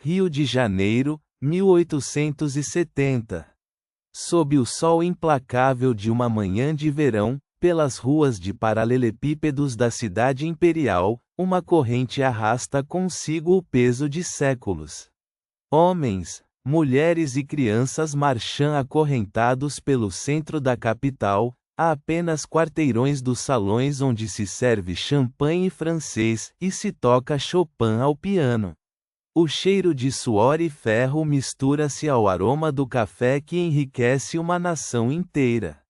Rio de Janeiro, 1870. Sob o sol implacável de uma manhã de verão, pelas ruas de paralelepípedos da cidade imperial, uma corrente arrasta consigo o peso de séculos. Homens, mulheres e crianças marcham acorrentados pelo centro da capital, a apenas quarteirões dos salões onde se serve champanhe francês e se toca Chopin ao piano. O cheiro de suor e ferro mistura-se ao aroma do café que enriquece uma nação inteira.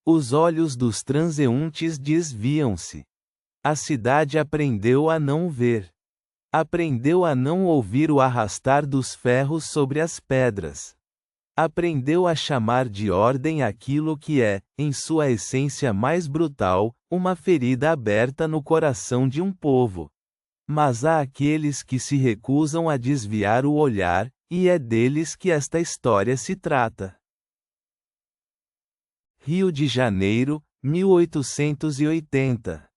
Os olhos dos transeuntes desviam-se. A cidade aprendeu a não ver. Aprendeu a não ouvir o arrastar dos ferros sobre as pedras. Aprendeu a chamar de ordem aquilo que é, em sua essência mais brutal, uma ferida aberta no coração de um povo. Mas há aqueles que se recusam a desviar o olhar, e é deles que esta história se trata. Rio de Janeiro, 1880.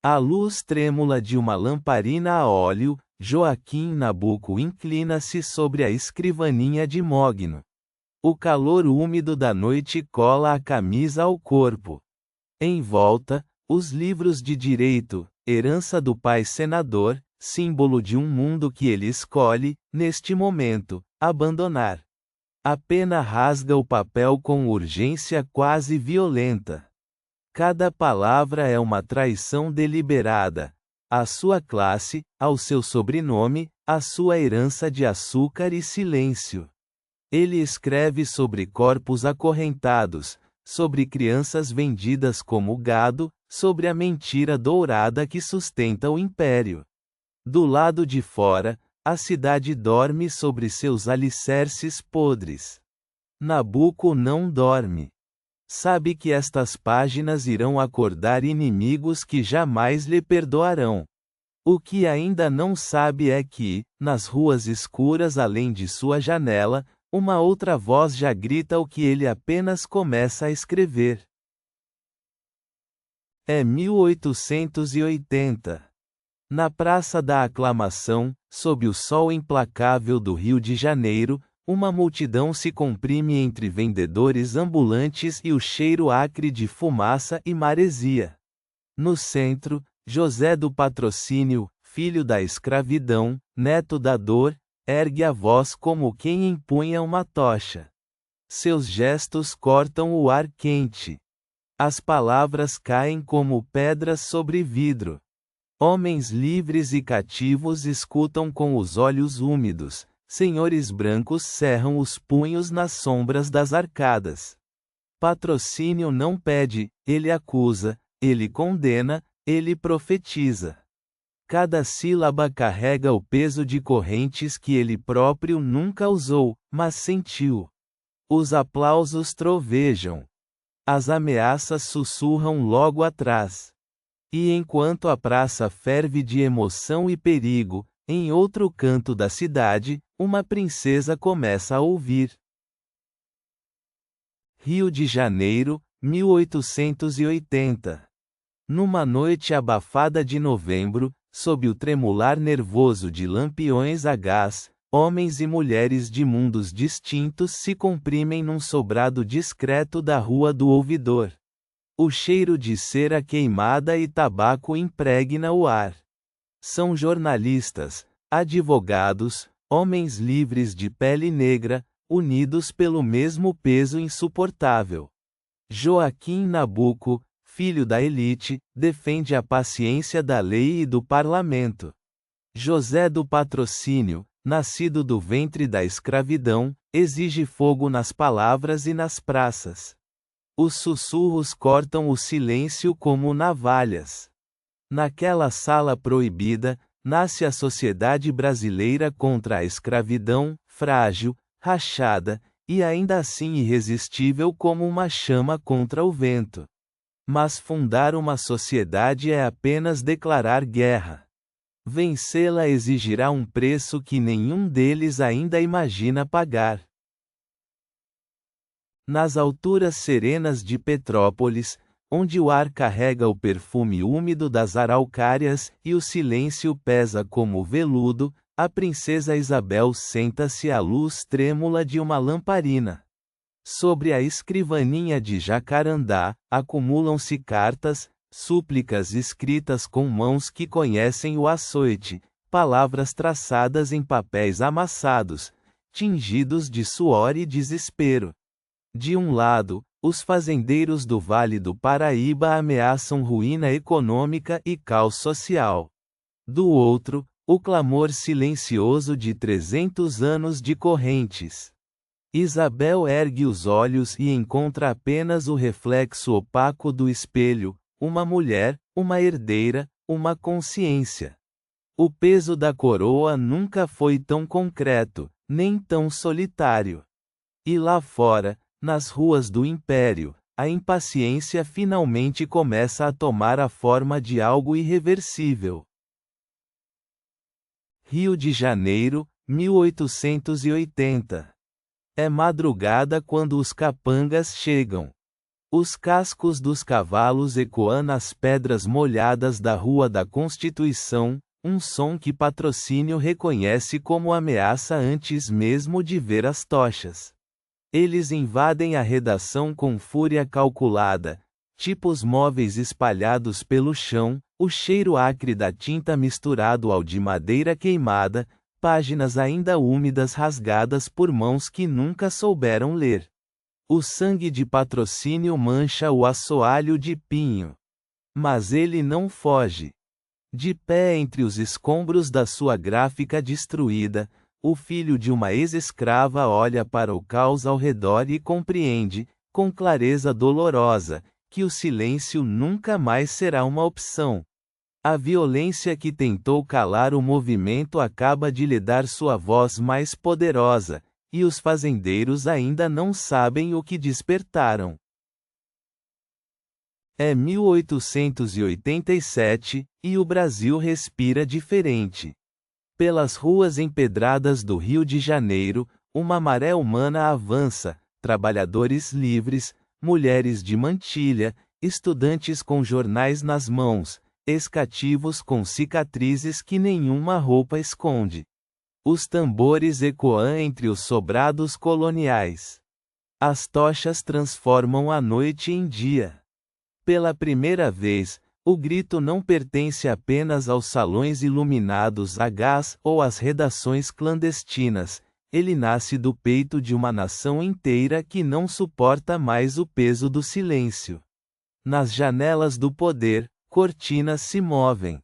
À luz trêmula de uma lamparina a óleo, Joaquim Nabuco inclina-se sobre a escrivaninha de mogno. O calor úmido da noite cola a camisa ao corpo. Em volta, os livros de direito, herança do pai senador, símbolo de um mundo que ele escolhe, neste momento, abandonar. A pena rasga o papel com urgência quase violenta. Cada palavra é uma traição deliberada. À sua classe, ao seu sobrenome, à sua herança de açúcar e silêncio. Ele escreve sobre corpos acorrentados, sobre crianças vendidas como gado, sobre a mentira dourada que sustenta o império. Do lado de fora, a cidade dorme sobre seus alicerces podres. Nabuco não dorme. Sabe que estas páginas irão acordar inimigos que jamais lhe perdoarão. O que ainda não sabe é que, nas ruas escuras além de sua janela, uma outra voz já grita o que ele apenas começa a escrever. É 1880. Na Praça da Aclamação, sob o sol implacável do Rio de Janeiro, uma multidão se comprime entre vendedores ambulantes e o cheiro acre de fumaça e maresia. No centro, José do Patrocínio, filho da escravidão, neto da dor, ergue a voz como quem empunha uma tocha. Seus gestos cortam o ar quente. As palavras caem como pedras sobre vidro. Homens livres e cativos escutam com os olhos úmidos, senhores brancos cerram os punhos nas sombras das arcadas. Patrocínio não pede, ele acusa, ele condena, ele profetiza. Cada sílaba carrega o peso de correntes que ele próprio nunca usou, mas sentiu. Os aplausos trovejam. As ameaças sussurram logo atrás. E enquanto a praça ferve de emoção e perigo, em outro canto da cidade, uma princesa começa a ouvir. Rio de Janeiro, 1880. Numa noite abafada de novembro, sob o tremular nervoso de lampiões a gás, homens e mulheres de mundos distintos se comprimem num sobrado discreto da Rua do Ouvidor. O cheiro de cera queimada e tabaco impregna o ar. São jornalistas, advogados, homens livres de pele negra, unidos pelo mesmo peso insuportável. Joaquim Nabuco, filho da elite, defende a paciência da lei e do parlamento. José do Patrocínio, nascido do ventre da escravidão, exige fogo nas palavras e nas praças. Os sussurros cortam o silêncio como navalhas. Naquela sala proibida, nasce a sociedade brasileira contra a escravidão, frágil, rachada, e ainda assim irresistível como uma chama contra o vento. Mas fundar uma sociedade é apenas declarar guerra. Vencê-la exigirá um preço que nenhum deles ainda imagina pagar. Nas alturas serenas de Petrópolis, onde o ar carrega o perfume úmido das araucárias e o silêncio pesa como veludo, a princesa Isabel senta-se à luz trêmula de uma lamparina. Sobre a escrivaninha de jacarandá, acumulam-se cartas, súplicas escritas com mãos que conhecem o açoite, palavras traçadas em papéis amassados, tingidos de suor e desespero. De um lado, os fazendeiros do Vale do Paraíba ameaçam ruína econômica e caos social. Do outro, o clamor silencioso de 300 anos de correntes. Isabel ergue os olhos e encontra apenas o reflexo opaco do espelho, uma mulher, uma herdeira, uma consciência. O peso da coroa nunca foi tão concreto, nem tão solitário. E lá fora, nas ruas do Império, a impaciência finalmente começa a tomar a forma de algo irreversível. Rio de Janeiro, 1880. É madrugada quando os capangas chegam. Os cascos dos cavalos ecoam nas pedras molhadas da Rua da Constituição, um som que Patrocínio reconhece como ameaça antes mesmo de ver as tochas. Eles invadem a redação com fúria calculada, tipos móveis espalhados pelo chão, o cheiro acre da tinta misturado ao de madeira queimada, páginas ainda úmidas rasgadas por mãos que nunca souberam ler. O sangue de Patrocínio mancha o assoalho de Pinho. Mas ele não foge. De pé entre os escombros da sua gráfica destruída, o filho de uma ex-escrava olha para o caos ao redor e compreende, com clareza dolorosa, que o silêncio nunca mais será uma opção. A violência que tentou calar o movimento acaba de lhe dar sua voz mais poderosa, e os fazendeiros ainda não sabem o que despertaram. É 1887, e o Brasil respira diferente. Pelas ruas empedradas do Rio de Janeiro, uma maré humana avança, trabalhadores livres, mulheres de mantilha, estudantes com jornais nas mãos, ex-cativos com cicatrizes que nenhuma roupa esconde. Os tambores ecoam entre os sobrados coloniais. As tochas transformam a noite em dia. Pela primeira vez, o grito não pertence apenas aos salões iluminados a gás ou às redações clandestinas, ele nasce do peito de uma nação inteira que não suporta mais o peso do silêncio. Nas janelas do poder, cortinas se movem.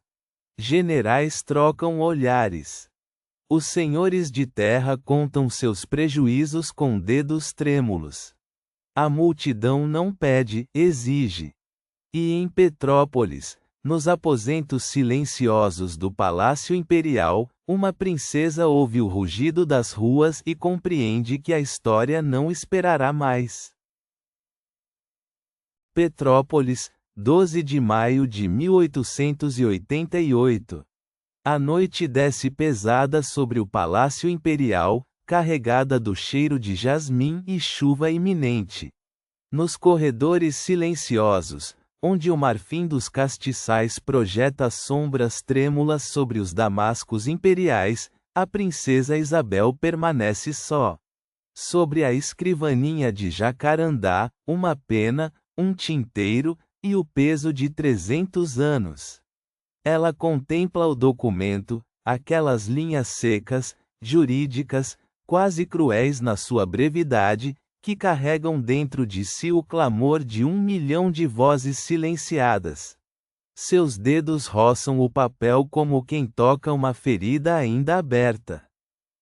Generais trocam olhares. Os senhores de terra contam seus prejuízos com dedos trêmulos. A multidão não pede, exige. E em Petrópolis, nos aposentos silenciosos do Palácio Imperial, uma princesa ouve o rugido das ruas e compreende que a história não esperará mais. Petrópolis, 12 de maio de 1888. A noite desce pesada sobre o Palácio Imperial, carregada do cheiro de jasmim e chuva iminente. Nos corredores silenciosos, onde o marfim dos castiçais projeta sombras trêmulas sobre os damascos imperiais, a princesa Isabel permanece só. Sobre a escrivaninha de jacarandá, uma pena, um tinteiro, e o peso de 300 anos. Ela contempla o documento, aquelas linhas secas, jurídicas, quase cruéis na sua brevidade, que carregam dentro de si o clamor de 1 milhão de vozes silenciadas. Seus dedos roçam o papel como quem toca uma ferida ainda aberta.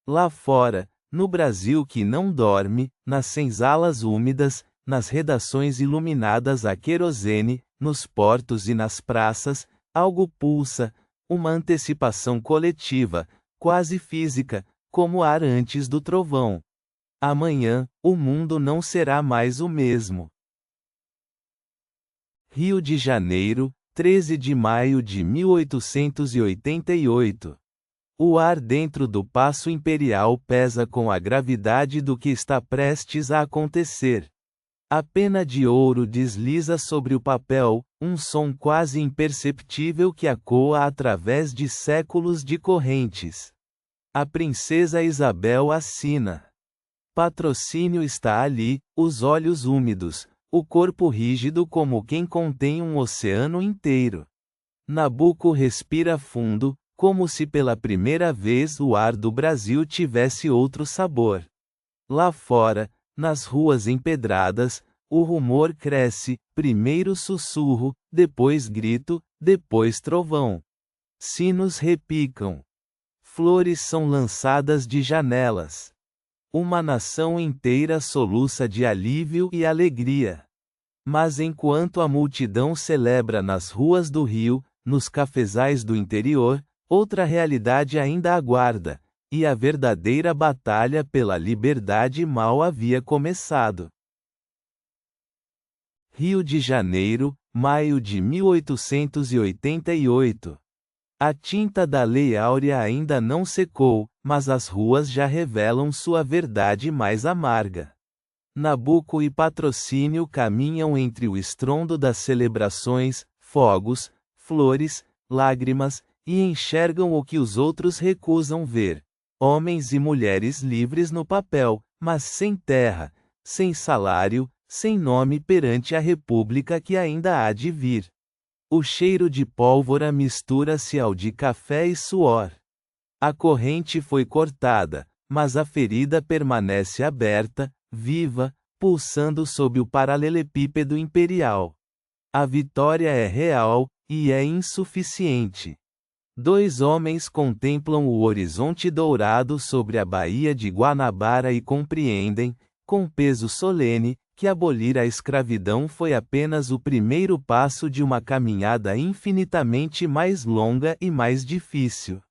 Lá fora, no Brasil que não dorme, nas senzalas úmidas, nas redações iluminadas a querosene, nos portos e nas praças, algo pulsa, uma antecipação coletiva, quase física, como o ar antes do trovão. Amanhã, o mundo não será mais o mesmo. Rio de Janeiro, 13 de maio de 1888. O ar dentro do Paço Imperial pesa com a gravidade do que está prestes a acontecer. A pena de ouro desliza sobre o papel, um som quase imperceptível que ecoa através de séculos de correntes. A princesa Isabel assina. Patrocínio está ali, os olhos úmidos, o corpo rígido como quem contém um oceano inteiro. Nabucco respira fundo, como se pela primeira vez o ar do Brasil tivesse outro sabor. Lá fora, nas ruas empedradas, o rumor cresce, primeiro sussurro, depois grito, depois trovão. Sinos repicam. Flores são lançadas de janelas. Uma nação inteira soluça de alívio e alegria. Mas enquanto a multidão celebra nas ruas do Rio, nos cafezais do interior, outra realidade ainda aguarda, e a verdadeira batalha pela liberdade mal havia começado. Rio de Janeiro, maio de 1888. A tinta da Lei Áurea ainda não secou, mas as ruas já revelam sua verdade mais amarga. Nabucco e Patrocínio caminham entre o estrondo das celebrações, fogos, flores, lágrimas, e enxergam o que os outros recusam ver: homens e mulheres livres no papel, mas sem terra, sem salário, sem nome perante a república que ainda há de vir. O cheiro de pólvora mistura-se ao de café e suor. A corrente foi cortada, mas a ferida permanece aberta, viva, pulsando sob o paralelepípedo imperial. A vitória é real, e é insuficiente. Dois homens contemplam o horizonte dourado sobre a Baía de Guanabara e compreendem, com peso solene, que abolir a escravidão foi apenas o primeiro passo de uma caminhada infinitamente mais longa e mais difícil.